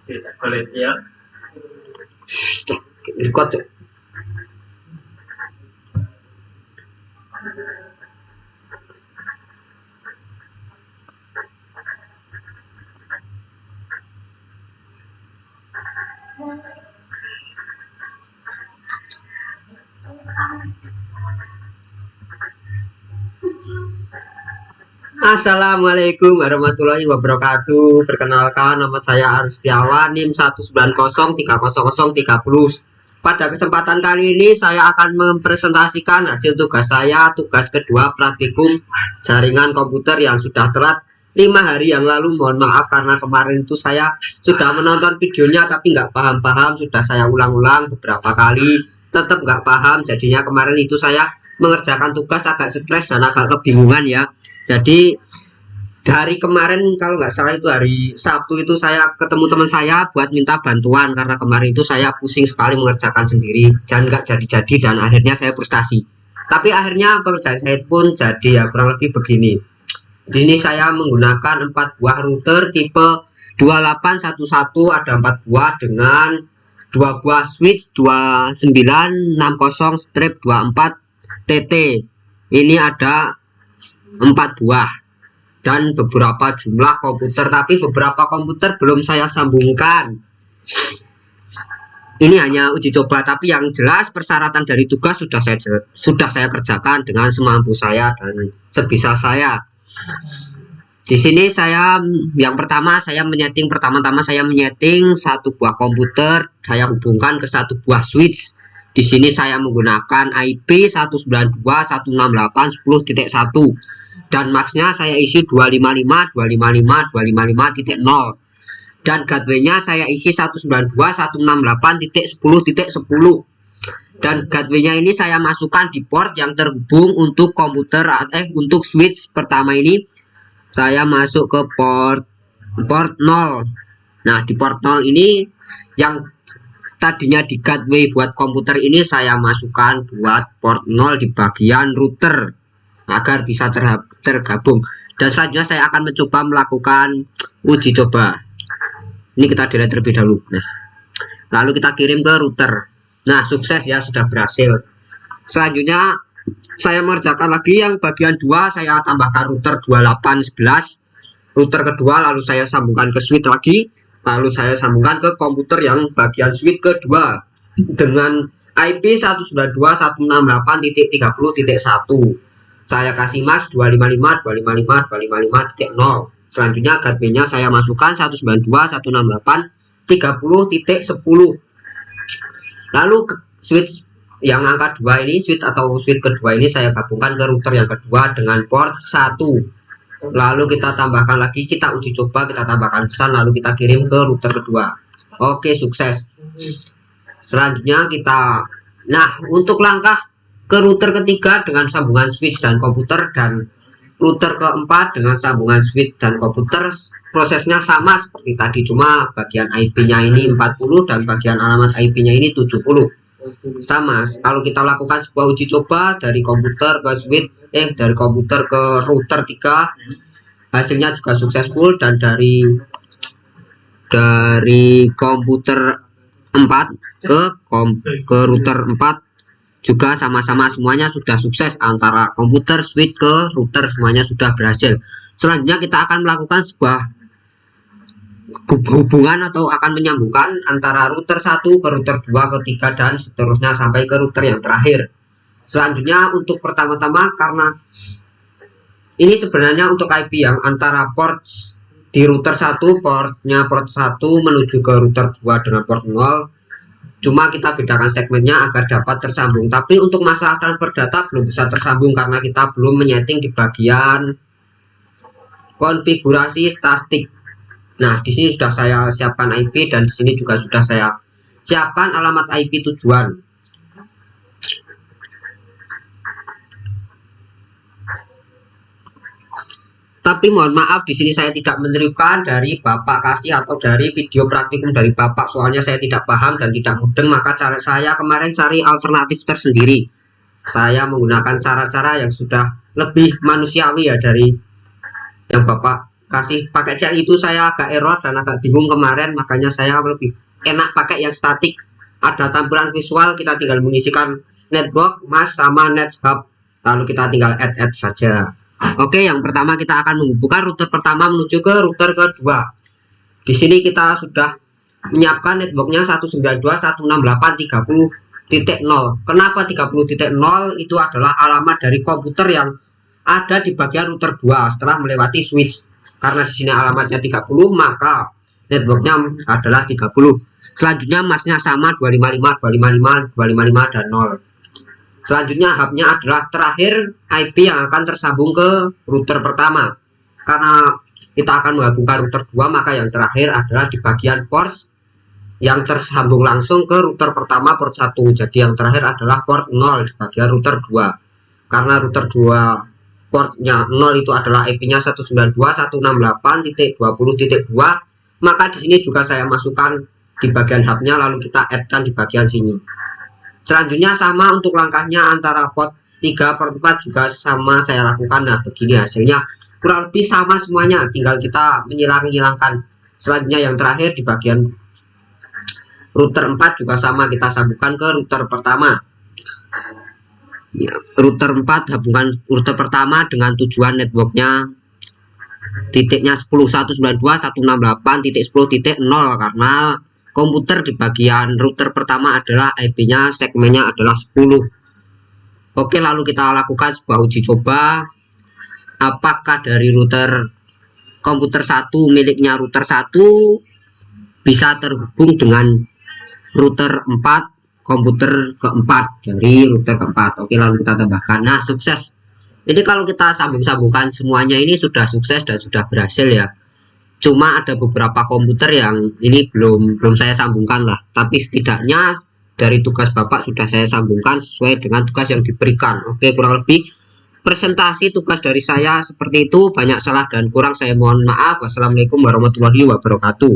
Kulit ya. Record. Assalamualaikum warahmatullahi wabarakatuh. Perkenalkan, nama saya Arif Setiawan, NIM 190300330. Pada kesempatan kali ini saya akan mempresentasikan hasil tugas saya, tugas kedua praktikum jaringan komputer yang sudah telat 5 hari yang lalu. Mohon maaf karena kemarin itu saya sudah menonton videonya tapi nggak paham-paham, sudah saya ulang-ulang beberapa kali, tetap nggak paham. Jadinya kemarin itu saya mengerjakan tugas agak stres dan agak kebingungan ya. Jadi dari kemarin kalau nggak salah itu hari Sabtu itu saya ketemu teman saya buat minta bantuan karena kemarin itu saya pusing sekali mengerjakan sendiri dan nggak jadi-jadi dan akhirnya saya frustasi. Tapi akhirnya pekerjaan saya pun jadi ya, kurang lebih begini. Di sini saya menggunakan 4 buah router tipe 2811, ada 4 buah dengan 2 buah switch 2960-24TT. Ini ada 4 buah dan beberapa jumlah komputer, tapi beberapa komputer belum saya sambungkan. Ini hanya uji coba, tapi yang jelas persyaratan dari tugas sudah saya kerjakan dengan semampu saya dan sebisa saya. Di sini saya yang pertama saya menyeting, pertama-tama saya menyeting 1 buah komputer, saya hubungkan ke 1 buah switch. Di sini saya menggunakan IP 192.168.10.1 dan maxnya saya isi 255.255.255.0 dan gateway-nya saya isi 192.168.10.10 dan gateway-nya ini saya masukkan di port yang terhubung untuk komputer untuk switch pertama ini. Saya masuk ke port 0. Nah, di port 0 ini yang tadinya di gateway buat komputer ini saya masukkan buat port 0 di bagian router agar bisa tergabung. Dan selanjutnya saya akan mencoba melakukan uji coba. Ini kita delete terlebih dahulu. Nah, lalu kita kirim ke router. Nah, sukses ya, sudah berhasil. Selanjutnya saya mengerjakan lagi yang bagian 2, saya tambahkan router 2811 router kedua, lalu saya sambungkan ke switch lagi, lalu saya sambungkan ke komputer yang bagian switch kedua dengan IP 192.168.30.1. saya kasih mas 255.255.255.0. selanjutnya gateway-nya saya masukkan 192.168.30.10. lalu ke switch yang angka 2 ini, switch atau switch kedua ini saya gabungkan ke router yang kedua dengan port 1. Lalu kita tambahkan lagi, kita uji coba, kita tambahkan pesan, lalu kita kirim ke router kedua. Oke, sukses. Selanjutnya kita, nah untuk langkah ke router ketiga dengan sambungan switch dan komputer, dan router keempat dengan sambungan switch dan komputer, prosesnya sama seperti tadi, cuma bagian IP-nya ini 40 dan bagian alamat IP-nya ini 70. Sama, kalau kita lakukan sebuah uji coba dari komputer ke switch, dari komputer ke router 3, hasilnya juga successful, dan dari komputer 4 ke router 4 juga sama-sama semuanya sudah sukses. Antara komputer, switch ke router semuanya sudah berhasil. Selanjutnya kita akan melakukan sebuah hubungan atau akan menyambungkan antara router 1 ke router 2 ke 3 dan seterusnya sampai ke router yang terakhir. Selanjutnya untuk pertama-tama, karena ini sebenarnya untuk IP yang antara port di router 1, portnya port 1 menuju ke router 2 dengan port 0, cuma kita bedakan segmennya agar dapat tersambung. Tapi untuk masalah transfer data belum bisa tersambung karena kita belum menyeting di bagian konfigurasi statik. Nah, di sini sudah saya siapkan IP dan di sini juga sudah saya siapkan alamat IP tujuan. Tapi mohon maaf, di sini saya tidak menyelipkan dari Bapak kasih atau dari video praktikum dari Bapak, soalnya saya tidak paham dan tidak mudeng, maka cara saya kemarin cari alternatif tersendiri. Saya menggunakan cara-cara yang sudah lebih manusiawi ya dari yang Bapak dikasih pakai chat itu saya agak error dan agak bingung kemarin, makanya saya lebih enak pakai yang statik. Ada tampilan visual, kita tinggal mengisikan network, mask sama nethub, lalu kita tinggal add saja. Oke, yang pertama kita akan menghubungkan router pertama menuju ke router kedua. Di sini kita sudah menyiapkan networknya 192.168.30.0. Kenapa 30.0? Itu adalah alamat dari komputer yang ada di bagian router 2 setelah melewati switch. Karena di sini alamatnya 30, maka networknya adalah 30. Selanjutnya masnya sama 255, 255, 255 dan 0. Selanjutnya hubnya adalah terakhir IP yang akan tersambung ke router pertama. Karena kita akan menghubungkan router 2, maka yang terakhir adalah di bagian port yang tersambung langsung ke router pertama port 1. Jadi yang terakhir adalah port 0 di bagian router 2. Karena router 2 portnya 0 itu adalah IP-nya 192.168.20.2, maka di sini juga saya masukkan di bagian hubnya, lalu kita add-kan di bagian sini. Selanjutnya sama untuk langkahnya, antara port 3 port 4 juga sama saya lakukan. Nah, begini hasilnya, kurang lebih sama semuanya, tinggal kita menghilangkan. Selanjutnya yang terakhir di bagian router 4 juga sama, kita sambungkan ke router pertama. Ya, router 4 hubungan router pertama dengan tujuan networknya titiknya 10.192.168.10.0 karena komputer di bagian router pertama adalah IP-nya segmennya adalah 10. Oke, lalu kita lakukan sebuah uji coba. Apakah dari router komputer 1 miliknya router 1 bisa terhubung dengan router 4 komputer keempat dari router keempat. Oke, lalu kita tambahkan. Nah, sukses. Jadi kalau kita sambung-sambungkan semuanya ini sudah sukses dan sudah berhasil ya. Cuma ada beberapa komputer yang ini belum saya sambungkan lah, tapi setidaknya dari tugas Bapak sudah saya sambungkan sesuai dengan tugas yang diberikan. Oke, kurang lebih presentasi tugas dari saya seperti itu. Banyak salah dan kurang saya mohon maaf. Wassalamualaikum warahmatullahi wabarakatuh.